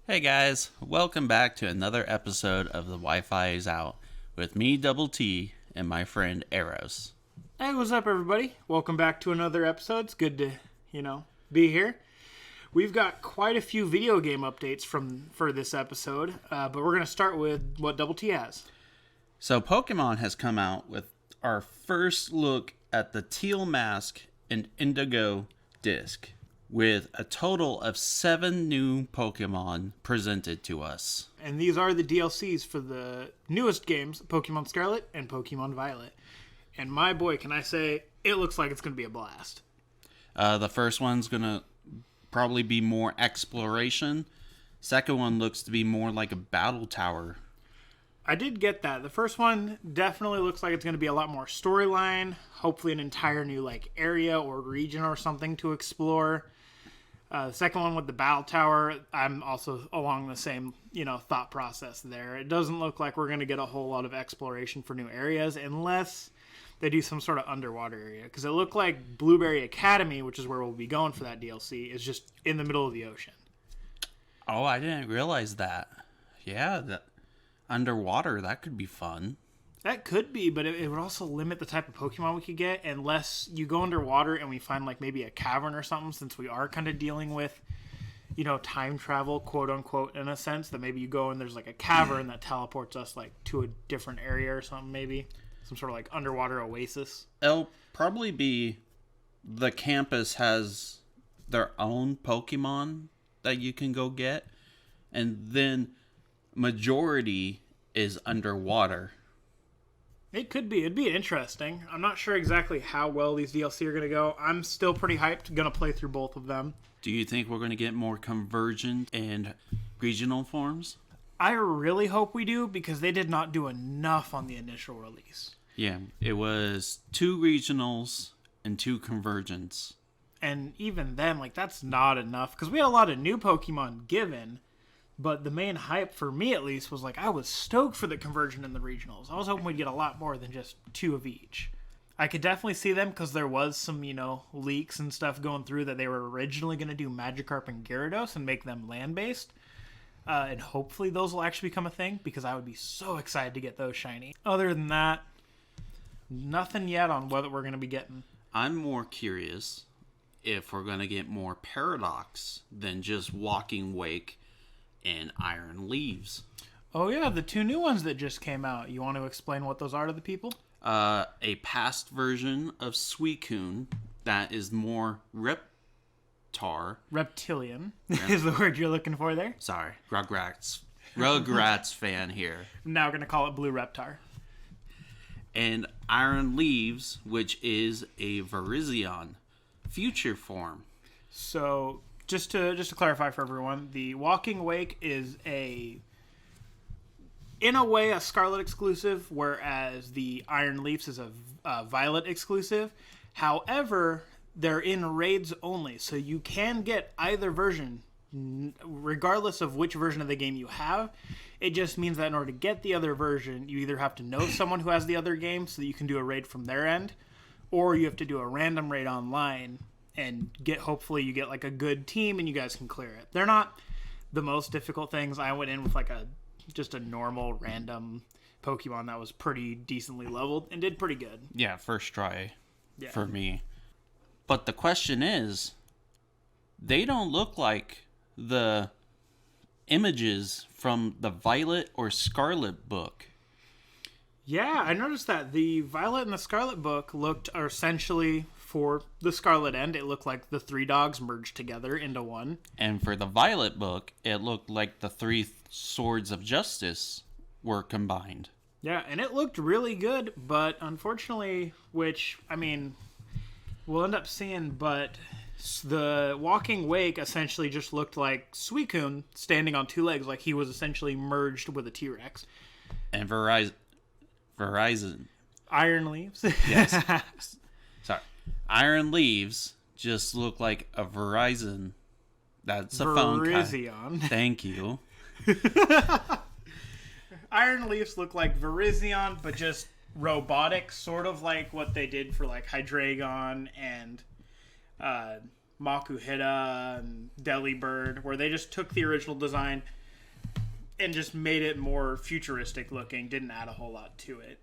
Hey guys, welcome back to another episode of The Wi-Fi is Out with me, Double T, and my friend Eros. Hey, what's up, everybody? Welcome back to another episode. It's good to, be here. We've got quite a few video game updates for this episode, but we're going to start with what Double T has. So Pokemon has come out with our first look at the Teal Mask and Indigo Disc, with a total of 7 new Pokemon presented to us. And these are the DLCs for the newest games, Pokemon Scarlet and Pokemon Violet. And my boy, can I say, it looks like it's going to be a blast. The first one's going to probably be more exploration. Second one looks to be more like a battle tower. I did get that. The first one definitely looks like it's going to be a lot more storyline. Hopefully an entire new area or region or something to explore. The second one with the battle tower, I'm also along the same, thought process there. It doesn't look like we're going to get a whole lot of exploration for new areas unless they do some sort of underwater area. Because it looked like Blueberry Academy, which is where we'll be going for that DLC, is just in the middle of the ocean. Oh, I didn't realize that. Yeah, underwater, that could be fun. That could be, but it would also limit the type of Pokemon we could get unless you go underwater and we find maybe a cavern or something, since we are kind of dealing with, time travel, quote unquote, in a sense, that maybe you go and there's a cavern that teleports us to a different area or something, maybe. Some sort of underwater oasis. It'll probably be the campus has their own Pokemon that you can go get, and then majority is underwater. It could be. It'd be interesting. I'm not sure exactly how well these DLC are going to go. I'm still pretty hyped. Going to play through both of them. Do you think we're going to get more convergent and regional forms? I really hope we do, because they did not do enough on the initial release. Yeah, it was 2 regionals and 2 convergence. And even then, that's not enough, because we had a lot of new Pokemon given. But the main hype, for me at least, was I was stoked for the conversion in the regionals. I was hoping we'd get a lot more than just 2 of each. I could definitely see them, because there was some, leaks and stuff going through that they were originally going to do Magikarp and Gyarados and make them land-based. And hopefully those will actually become a thing, because I would be so excited to get those shiny. Other than that, nothing yet on what we're going to be getting. I'm more curious if we're going to get more Paradox than just Walking Wake and Iron Leaves. Oh yeah, the 2 new ones that just came out. You want to explain what those are to the people? A past version of Suicune that is more Reptilian is the word you're looking for there. Sorry, Rugrats fan here. I'm now going to call it Blue Reptar. And Iron Leaves, which is a Virizion future form. So just to clarify for everyone, the Walking Wake is in a way a Scarlet exclusive, whereas the Iron Leafs is a Violet exclusive. However, they're in raids only, so you can get either version regardless of which version of the game you have. It just means that in order to get the other version, you either have to know someone who has the other game so that you can do a raid from their end, or you have to do a random raid online and hopefully you get a good team and you guys can clear it. They're not the most difficult things. I went in with just a normal random Pokemon that was pretty decently leveled and did pretty good. Yeah, first try for me. But the question is, they don't look like the images from the Violet or Scarlet book. Yeah, I noticed that the Violet and the Scarlet book looked essentially, for the Scarlet end, it looked like the 3 dogs merged together into one. And for the Violet book, it looked like the 3 Swords of Justice were combined. Yeah, and it looked really good, but unfortunately, which, we'll end up seeing, but the Walking Wake essentially just looked like Suicune standing on 2 legs, like he was essentially merged with a T-Rex. And Verizon. Iron Leaves. Yes. Sorry. Iron Leaves just look like a Verizon. That's a phone. Virizion. Thank you. Iron Leaves look like Virizion, but just robotic, sort of like what they did for Hydreigon and Makuhita and Delibird, where they just took the original design and just made it more futuristic looking, didn't add a whole lot to it.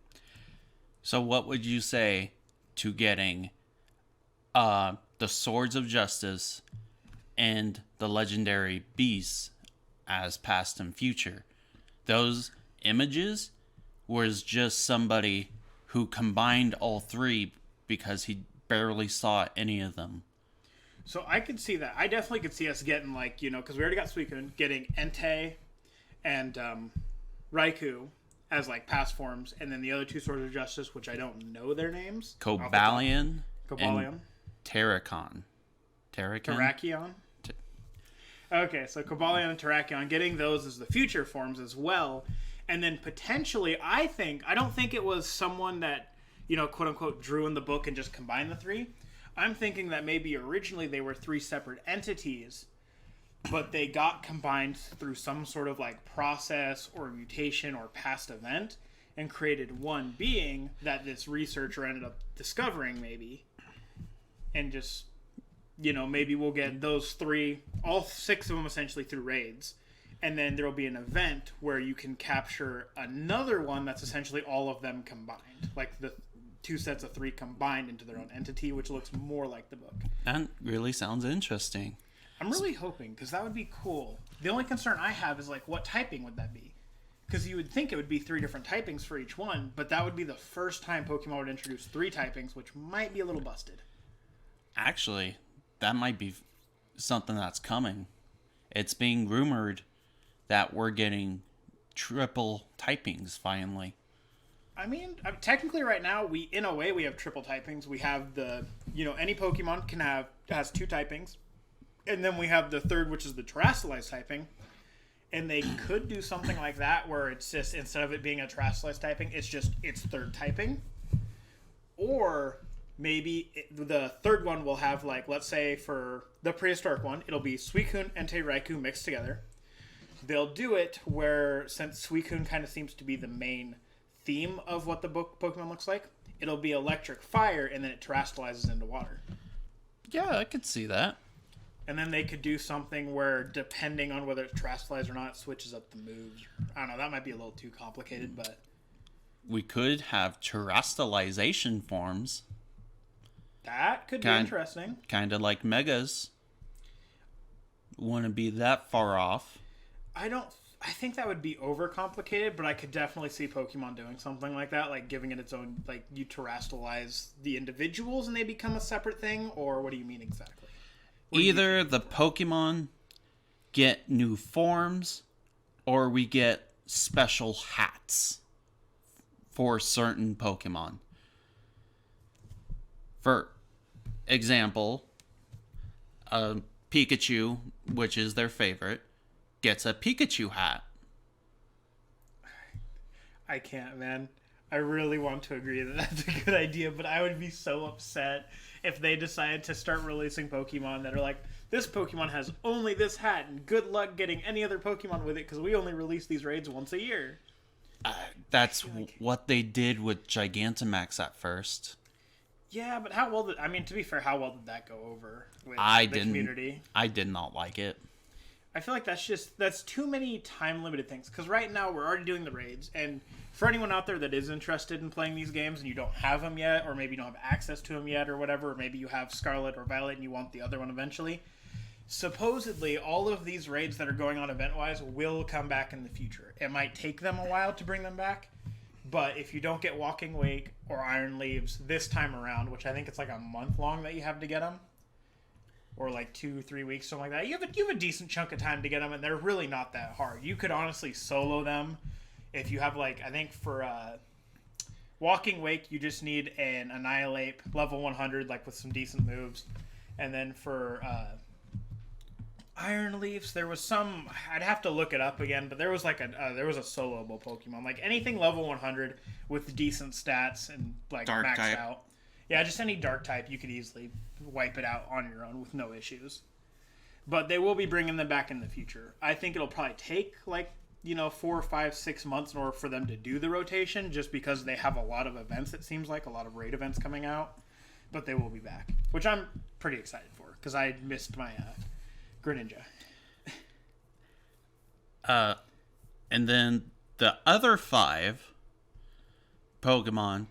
So what would you say to getting the Swords of Justice and the legendary beasts as past and future? Those images was just somebody who combined all three because he barely saw any of them. So I could see that. I definitely could see us getting, like, you know, because we already got Suicune, getting Entei and Raikou as, like, past forms, and then the other two Swords of Justice, which I don't know their names. Cobalion Cobalion. and Terracon. Terrakion? Okay, so Cobalion and Terrakion, getting those as the future forms as well. And then potentially, I don't think it was someone that, you know, quote unquote, drew in the book and just combined the three. I'm thinking that maybe originally they were three separate entities, but they got combined through some sort of like process or mutation or past event and created one being that this researcher ended up discovering, maybe. And just, you know, maybe we'll get those three, all six of them essentially through raids. And then there'll be an event where you can capture another one that's essentially all of them combined. Like the two sets of three combined into their own entity, which looks more like the book. That really sounds interesting. I'm really hoping, because that would be cool. The only concern I have is, like, what typing would that be? Because you would think it would be three different typings for each one, but that would be the first time Pokemon would introduce three typings, which might be a little busted. Actually, that might be something that's coming. It's being rumored that we're getting triple typings finally. I mean, technically right now, we have triple typings. We have the, you know, any Pokemon has two typings. And then we have the third, which is the Terrestrialized typing. And they could do something like that where it's just, instead of it being a Terrestrialized typing, it's just its third typing. Or maybe the third one will have, like, let's say for the prehistoric one, it'll be Suicune, Entei, Raikou mixed together. They'll do it where, since Suicune kind of seems to be the main theme of what the book Pokemon looks like, it'll be electric fire, and then it terrestrializes into water. Yeah, I could see that. And then they could do something where, depending on whether it's terrestrialized or not, it switches up the moves. I don't know, that might be a little too complicated, but... We could have terrestrialization forms. That could be interesting. Kind of like Megas. Wouldn't be that far off. I think that would be overcomplicated, but I could definitely see Pokemon doing something like that, like giving it its own, like, you terrestrialize the individuals and they become a separate thing, or what do you mean exactly? Either the Pokemon get new forms, or we get special hats for certain Pokemon. For example, Pikachu, which is their favorite, gets a Pikachu hat. I can't, man. I really want to agree that that's a good idea, but I would be so upset if they decided to start releasing Pokemon that are like, this Pokemon has only this hat, and good luck getting any other Pokemon with it, because we only release these raids once a year. That's what they did with Gigantamax at first. Yeah, but how well to be fair, how well did that go over with the community? I did not like it. I feel like that's too many time-limited things. Because right now, we're already doing the raids. And for anyone out there that is interested in playing these games and you don't have them yet, or maybe you don't have access to them yet, or whatever, or maybe you have Scarlet or Violet and you want the other one eventually, supposedly, all of these raids that are going on event-wise will come back in the future. It might take them a while to bring them back, but if you don't get Walking Wake or Iron Leaves this time around, which I think it's like a month long that you have to get them, or like 2-3 weeks, something like that. You have a decent chunk of time to get them, and they're really not that hard. You could honestly solo them if you have, like, I think for Walking Wake, you just need an Annihilate level 100, like with some decent moves. And then for Iron Leaves, there was some, I'd have to look it up again, but there was like there was a soloable Pokemon, like anything level 100 with decent stats and like Dark maxed type. out. Yeah, just any dark type, you could easily wipe it out on your own with no issues. But they will be bringing them back in the future. I think it'll probably take, 4, 5, 6 months in order for them to do the rotation, just because they have a lot of events, it seems like, a lot of raid events coming out. But they will be back, which I'm pretty excited for. because I missed my Greninja. And then the other 5 Pokemon,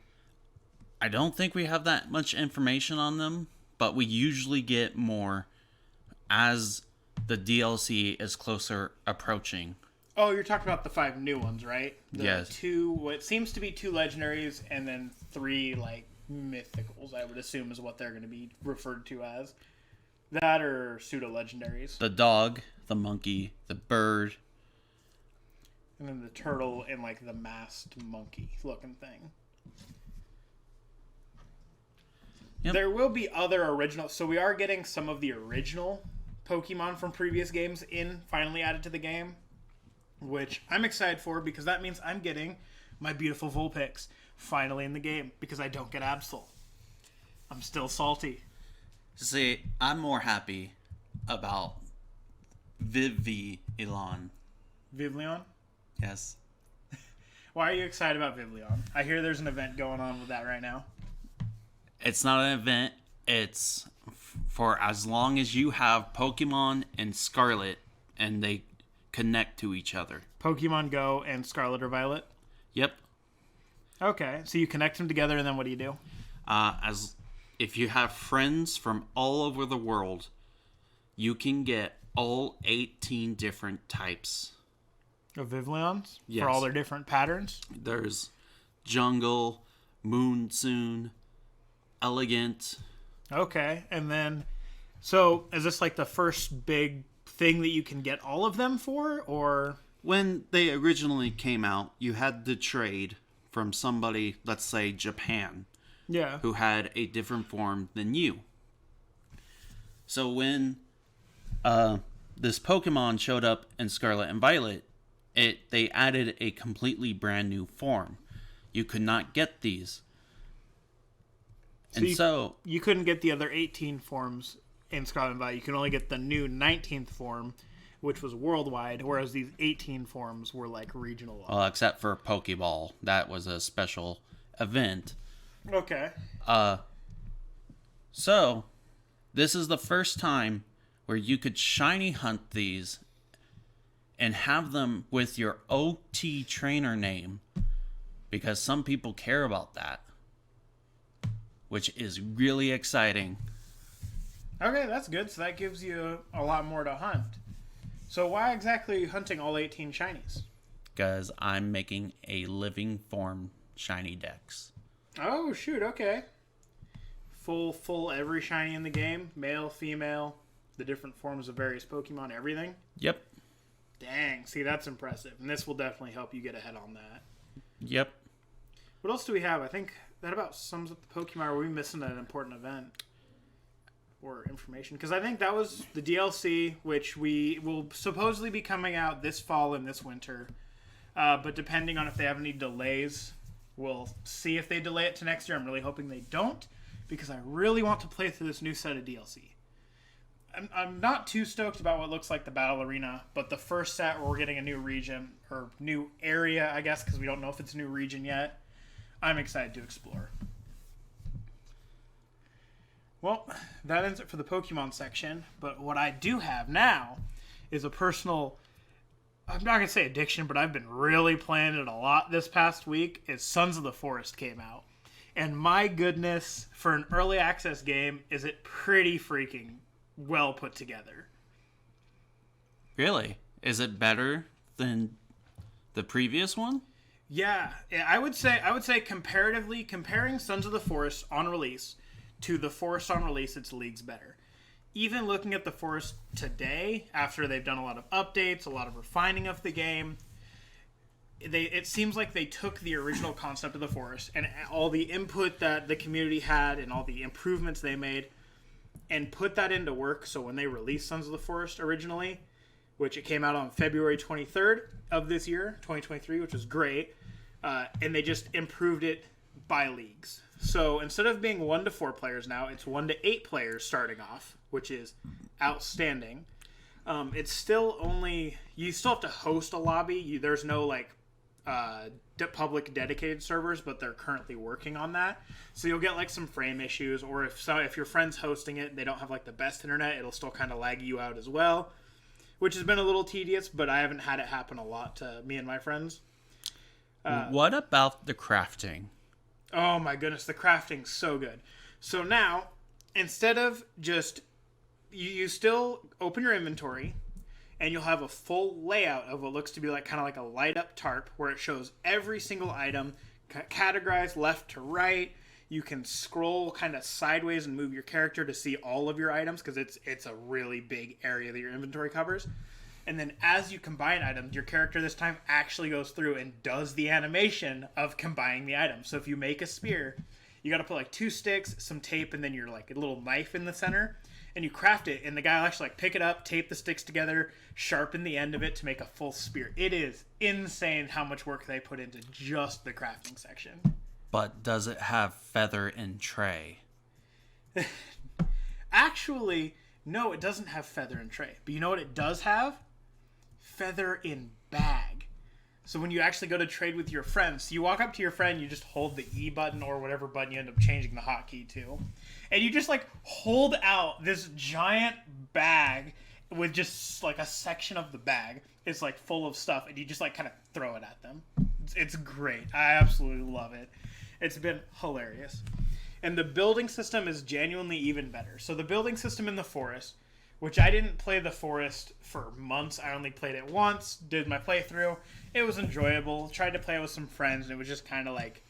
I don't think we have that much information on them, but we usually get more as the DLC is closer approaching. Oh, you're talking about the 5 new ones, right? Yes. 2, what seems to be 2 legendaries, and then 3, like, mythicals, I would assume is what they're going to be referred to as. That or pseudo-legendaries. The dog, the monkey, the bird. And then the turtle and, like, the masked monkey-looking thing. Yep. There will be other original... So we are getting some of the original Pokemon from previous games finally added to the game, which I'm excited for because that means I'm getting my beautiful Vulpix finally in the game because I don't get Absol. I'm still salty. See, I'm more happy about Vivillon. Vivillon? Yes. Why are you excited about Vivillon? I hear there's an event going on with that right now. It's not an event. It's for as long as you have Pokemon and Scarlet and they connect to each other. Pokemon Go and Scarlet or Violet? Yep. Okay, so you connect them together and then what do you do? As if you have friends from all over the world, you can get all 18 different types Of Vivillons? Yes. For all their different patterns? There's jungle, monsoon, elegant. Okay, and then... So, is this like the first big thing that you can get all of them for, or... When they originally came out, you had the trade from somebody, let's say Japan, Yeah. who had a different form than you. So when this Pokemon showed up in Scarlet and Violet, they added a completely brand new form. You could not get these. So you couldn't get the other 18 forms in Scarlet and Violet. You can only get the new 19th form, which was worldwide, whereas these 18 forms were like regional. Well, except for Pokeball. That was a special event. Okay. So, this is the first time where you could shiny hunt these and have them with your OT trainer name, because some people care about that, which is really exciting. Okay, that's good. So that gives you a lot more to hunt. So why exactly are you hunting all 18 shinies? Because I'm making a living form shiny dex. Oh, shoot, okay. Full every shiny in the game, male, female, the different forms of various Pokemon, everything? Yep. Dang, see, that's impressive. And this will definitely help you get ahead on that. Yep. What else do we have? I think that about sums up the Pokemon. Are we missing an important event or information? Because I think that was the DLC, which we will supposedly be coming out this fall and this winter. But depending on if they have any delays, we'll see if they delay it to next year. I'm really hoping they don't, because I really want to play through this new set of DLC. I'm not too stoked about what looks like the Battle Arena, but the first set where we're getting a new region, or new area, I guess, because we don't know if it's a new region yet, I'm excited to explore. Well, that ends it for the Pokemon section, but what I do have now is a personal, I'm not going to say addiction, but I've been really playing it a lot this past week, is Sons of the Forest came out. And my goodness, for an early access game, is it pretty freaking well put together. Really? Is it better than the previous one? Yeah, I would say comparatively, comparing Sons of the Forest on release to the Forest on release, it's leagues better. Even looking at the Forest today, after they've done a lot of updates, a lot of refining of the game, it seems like they took the original concept of the Forest and all the input that the community had and all the improvements they made and put that into work. So when they released Sons of the Forest originally, which it came out on February 23rd of this year, 2023, which was great, and they just improved it by leagues. So instead of being 1 to 4 players now, it's 1 to 8 players starting off, which is outstanding. It's still only, you still have to host a lobby. There's no like public dedicated servers, but they're currently working on that. So you'll get like some frame issues, or if your friend's hosting it, they don't have like the best internet, it'll still kind of lag you out as well, which has been a little tedious. But I haven't had it happen a lot to me and my friends. What about the crafting? Oh my goodness, the crafting's so good. So now, instead of just you still open your inventory, and you'll have a full layout of what looks to be like kind of like a light up tarp where it shows every single item categorized left to right. You can scroll kind of sideways and move your character to see all of your items, because it's a really big area that your inventory covers. And then as you combine items, your character this time actually goes through and does the animation of combining the items. So if you make a spear, you got to put like 2 sticks, some tape, and then your like a little knife in the center. And you craft it, and the guy will actually like pick it up, tape the sticks together, sharpen the end of it to make a full spear. It is insane how much work they put into just the crafting section. But does it have feather and tray? Actually, no, it doesn't have feather and tray. But you know what it does have? Feather in bag. So when you actually go to trade with your friends, you walk up to your friend, you just hold the E button or whatever button you end up changing the hotkey to, and you just like hold out this giant bag with just like a section of the bag. It's like full of stuff, and you just like kind of throw it at them. It's great. I absolutely love it. It's been hilarious. And the building system is genuinely even better. So the building system in the forest, which I didn't play the forest for months. I only played it once, did my playthrough. It was enjoyable. Tried to play it with some friends, and it was just kind of like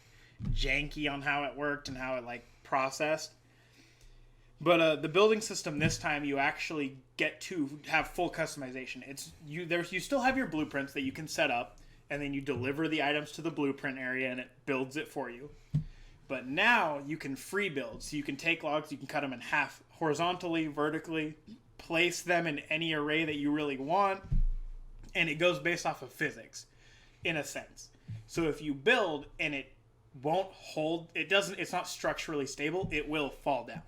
janky on how it worked and how it like processed. But the building system this time, you actually get to have full customization. You still have your blueprints that you can set up, and then you deliver the items to the blueprint area, and it builds it for you. But now you can free build. So you can take logs, you can cut them in half horizontally, vertically, place them in any array that you really want, and it goes based off of physics in a sense. So if you build and it won't hold, it's not structurally stable, it will fall down,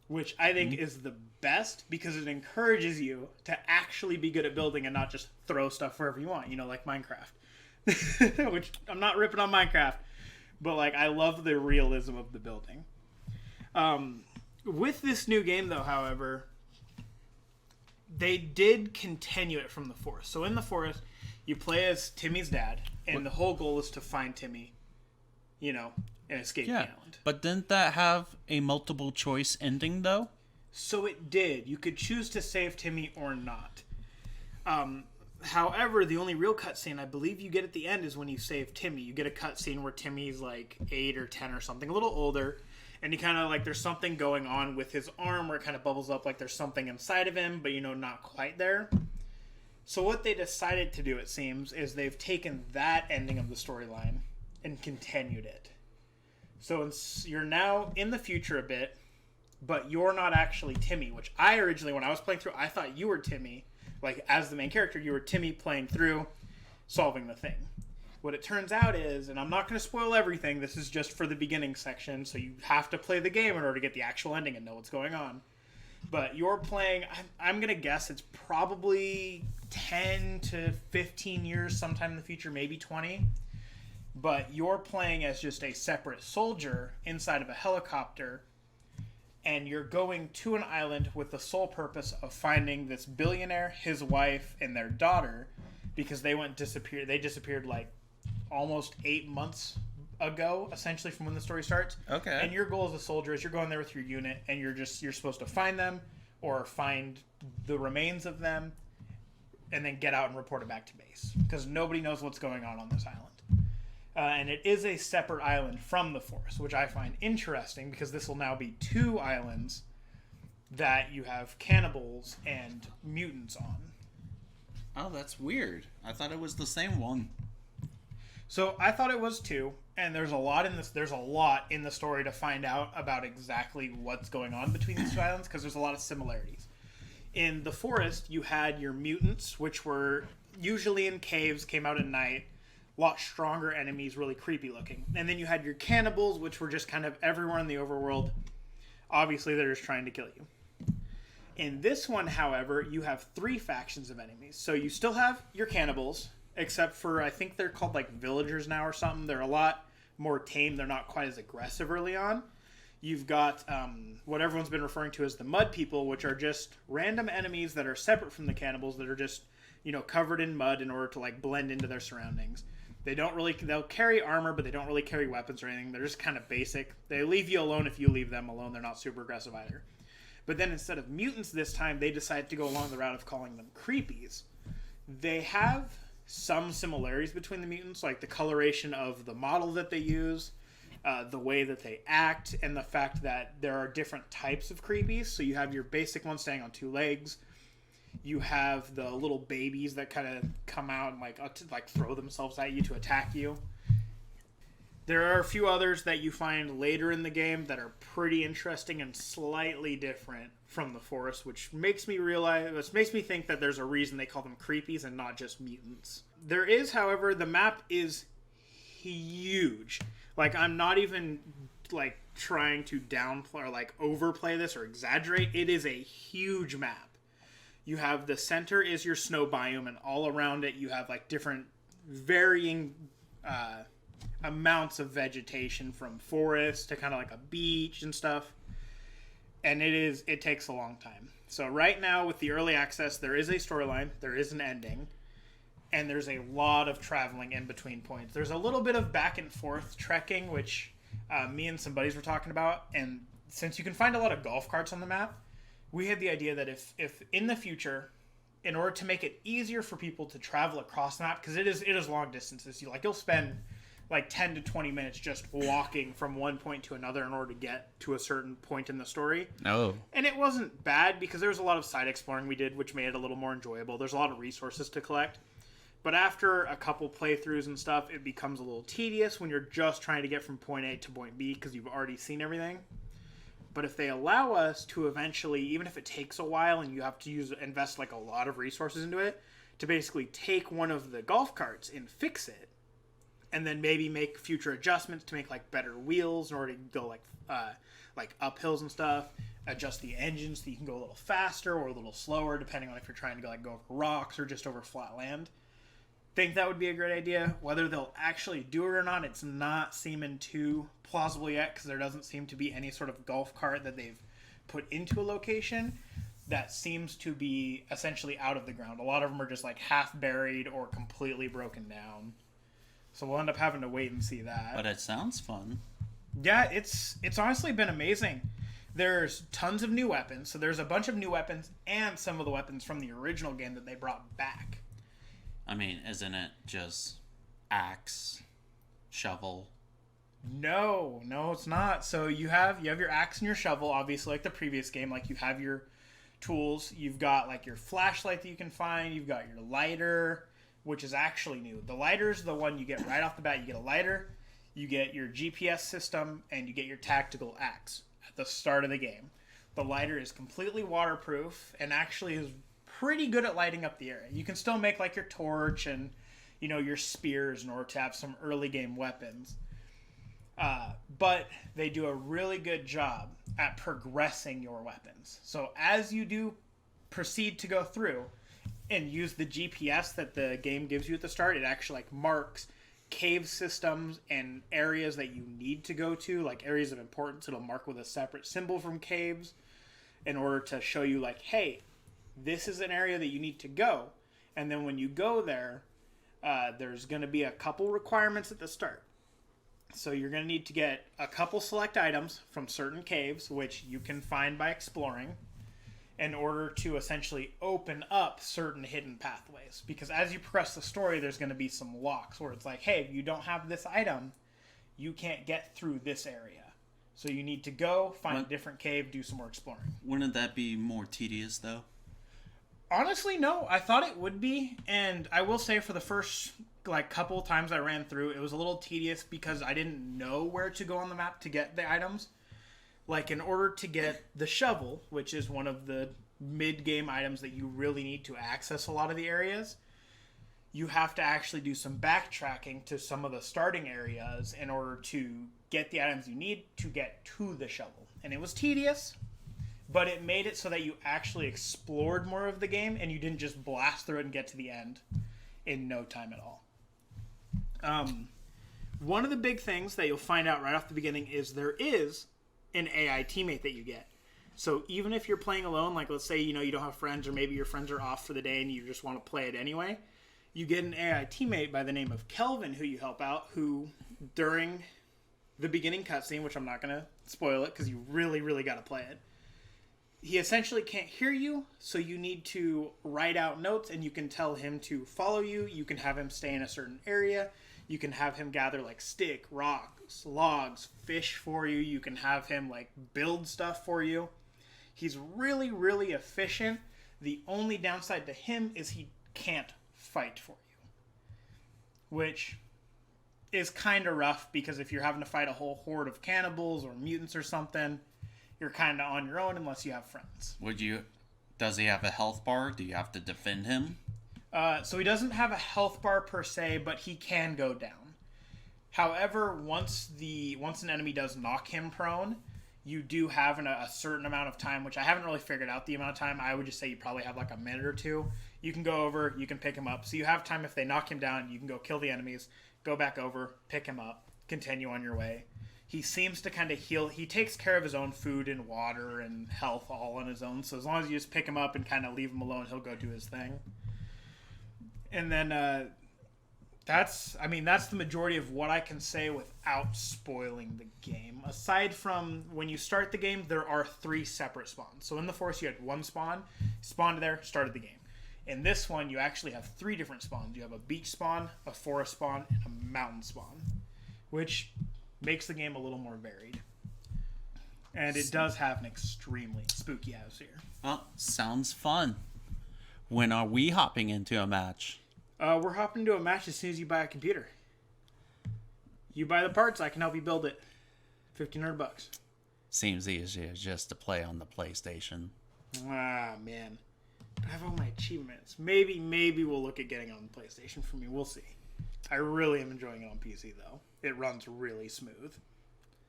which I think is the best, because it encourages you to actually be good at building and not just throw stuff wherever you want, like Minecraft. Which I'm not ripping on Minecraft, but like I love the realism of the building. With this new game though, however, they did continue it from the forest. So in the forest, you play as Timmy's dad, and the whole goal is to find Timmy, and escape the island. But didn't that have a multiple choice ending though? So it did. You could choose to save Timmy or not. However, the only real cutscene I believe you get at the end is when you save Timmy. You get a cutscene where Timmy's like 8 or 10 or something, a little older. And he kind of like, there's something going on with his arm where it kind of bubbles up like there's something inside of him, but not quite there. So what they decided to do, it seems, is they've taken that ending of the storyline and continued it. So you're now in the future a bit, but you're not actually Timmy, which I originally, when I was playing through, I thought you were Timmy. Like, as the main character, you were Timmy playing through, solving the thing. What it turns out is, and I'm not going to spoil everything, this is just for the beginning section, so you have to play the game in order to get the actual ending and know what's going on. But you're playing, I'm going to guess it's probably 10 to 15 years sometime in the future, maybe 20. But you're playing as just a separate soldier inside of a helicopter, and you're going to an island with the sole purpose of finding this billionaire, his wife, and their daughter, because they disappeared like almost 8 months ago, essentially, from when the story starts. Okay. And your goal as a soldier is you're going there with your unit, and you're supposed to find them or find the remains of them, and then get out and report it back to base, because nobody knows what's going on this island. And it is a separate island from the forest, which I find interesting, because this will now be 2 islands that you have cannibals and mutants on. Oh, that's weird. I thought it was the same one. So I thought it was too, and there's a lot in the story to find out about exactly what's going on between these 2 islands, because there's a lot of similarities. In the forest, you had your mutants, which were usually in caves, came out at night, a lot stronger enemies, really creepy looking. And then you had your cannibals, which were just kind of everywhere in the overworld. Obviously, they're just trying to kill you. In this one, however, you have 3 factions of enemies. So you still have your cannibals, except for I think they're called like villagers now or something. They're a lot more tame. They're not quite as aggressive early on. You've got what everyone's been referring to as the mud people, which are just random enemies that are separate from the cannibals that are just, covered in mud in order to like blend into their surroundings. They'll carry armor, but they don't really carry weapons or anything. They're just kind of basic. They leave you alone if you leave them alone. They're not super aggressive either. But then instead of mutants this time, they decided to go along the route of calling them creepies. They have some similarities between the mutants, like the coloration of the model that they use, the way that they act, and the fact that there are different types of creepies. So you have your basic ones standing on two legs. You have the little babies that kind of come out and like throw themselves at you to attack you. There are a few others that you find later in the game that are pretty interesting and slightly different from the forest, which makes me think that there's a reason they call them creepies and not just mutants. There is, however, the map is huge. Like, I'm not even like trying to downplay or like overplay this or exaggerate. It is a huge map. You have the center is your snow biome, and all around it you have like different varying amounts of vegetation, from forest to kind of like a beach and stuff. And it takes a long time. So right now with the early access, there is a storyline, there is an ending, and there's a lot of traveling in between points. There's a little bit of back and forth trekking, which me and some buddies were talking about. And since you can find a lot of golf carts on the map, we had the idea that if in the future, in order to make it easier for people to travel across the map, because it is long distances, you'll spend like 10 to 20 minutes just walking from one point to another in order to get to a certain point in the story. Oh. And it wasn't bad because there was a lot of side exploring we did, which made it a little more enjoyable. There's a lot of resources to collect. But after a couple playthroughs and stuff, it becomes a little tedious when you're just trying to get from point A to point B because you've already seen everything. But if they allow us to eventually, even if it takes a while and you have to invest like a lot of resources into it, to basically take one of the golf carts and fix it, and then maybe make future adjustments to make like better wheels in order to go like uphills and stuff, adjust the engine so you can go a little faster or a little slower depending on if you're trying to go over rocks or just over flat land. Think that would be a great idea. Whether they'll actually do it or not, it's not seeming too plausible yet, because there doesn't seem to be any sort of golf cart that they've put into a location that seems to be essentially out of the ground. A lot of them are just like half buried or completely broken down. So we'll end up having to wait and see that. But it sounds fun. Yeah, it's honestly been amazing. There's tons of new weapons. So there's a bunch of new weapons and some of the weapons from the original game that they brought back. I mean, isn't it just axe, shovel? No, it's not. So you have your axe and your shovel, obviously, like the previous game. Like, you have your tools. You've got like your flashlight that you can find. You've got your lighter, which is actually new. The lighter's the one you get right off the bat. You get a lighter, you get your GPS system, and you get your tactical axe at the start of the game. The lighter is completely waterproof and actually is pretty good at lighting up the area. You can still make like your torch and your spears in order to have some early game weapons. But they do a really good job at progressing your weapons. So as you do proceed to go through and use the GPS that the game gives you at the start, it actually like marks cave systems and areas that you need to go to, like areas of importance. It'll mark with a separate symbol from caves in order to show you like, hey, this is an area that you need to go. And then when you go there, there's going to be a couple requirements at the start. So you're going to need to get a couple select items from certain caves, which you can find by exploring, in order to essentially open up certain hidden pathways. Because as you progress the story, there's going to be some locks where it's like, hey, if you don't have this item, you can't get through this area. So you need to go, find a different cave, do some more exploring. Wouldn't that be more tedious, though? Honestly, no. I thought it would be, and I will say for the first couple times I ran through, it was a little tedious because I didn't know where to go on the map to get the items. Like, in order to get the shovel, which is one of the mid-game items that you really need to access a lot of the areas, you have to actually do some backtracking to some of the starting areas in order to get the items you need to get to the shovel. And it was tedious, but it made it so that you actually explored more of the game and you didn't just blast through it and get to the end. in no time at all. One of the big things that you'll find out right off the beginning is there is an AI teammate that you get. So even if you're playing alone, like let's say, you don't have friends, or maybe your friends are off for the day and you just want to play it anyway, you get an AI teammate by the name of Kelvin who you help out, who during the beginning cutscene, which I'm not going to spoil it because you really, really got to play it, he essentially can't hear you, so you need to write out notes, and you can tell him to follow you. You can have him stay in a certain area. You can have him gather like stick, rocks, logs, fish for you. You can have him like build stuff for you. He's really, really efficient. The only downside to him is he can't fight for you, which is kind of rough because if you're having to fight a whole horde of cannibals or mutants or something, you're kind of on your own unless you have friends. Does he have a health bar? Do you have to defend him? So he doesn't have a health bar per se, but he can go down. However, once an enemy does knock him prone, you do have a certain amount of time, which I haven't really figured out the amount of time. I would just say you probably have like a minute or two. You can go over, you can pick him up. So you have time if they knock him down, you can go kill the enemies, go back over, pick him up, continue on your way. He seems to kind of heal. He takes care of his own food and water and health all on his own. So as long as you just pick him up and kind of leave him alone, he'll go do his thing. And then that's the majority of what I can say without spoiling the game. Aside from when you start the game, there are 3 separate spawns. So in the Forest, you had 1 spawn, spawned there, started the game. In this one, you actually have 3 different spawns. You have a beach spawn, a forest spawn, and a mountain spawn, which makes the game a little more varied. And it does have an extremely spooky atmosphere. Well, sounds fun. When are we hopping into a match? We're hopping into a match as soon as you buy a computer. You buy the parts, I can help you build it. $1,500. Seems easier just to play on the PlayStation. Ah, man. But I have all my achievements. Maybe we'll look at getting it on the PlayStation for me. We'll see. I really am enjoying it on PC, though. It runs really smooth.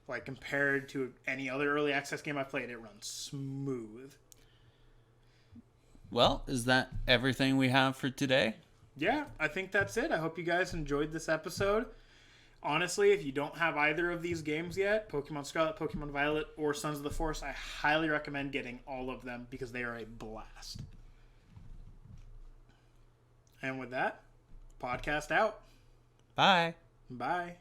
Like, compared to any other early access game I played, it runs smooth. Well, is that everything we have for today? Yeah, I think that's it. I hope you guys enjoyed this episode. Honestly, if you don't have either of these games yet, Pokemon Scarlet, Pokemon Violet, or Sons of the Forest, I highly recommend getting all of them because they are a blast. And with that, podcast out. Bye. Bye.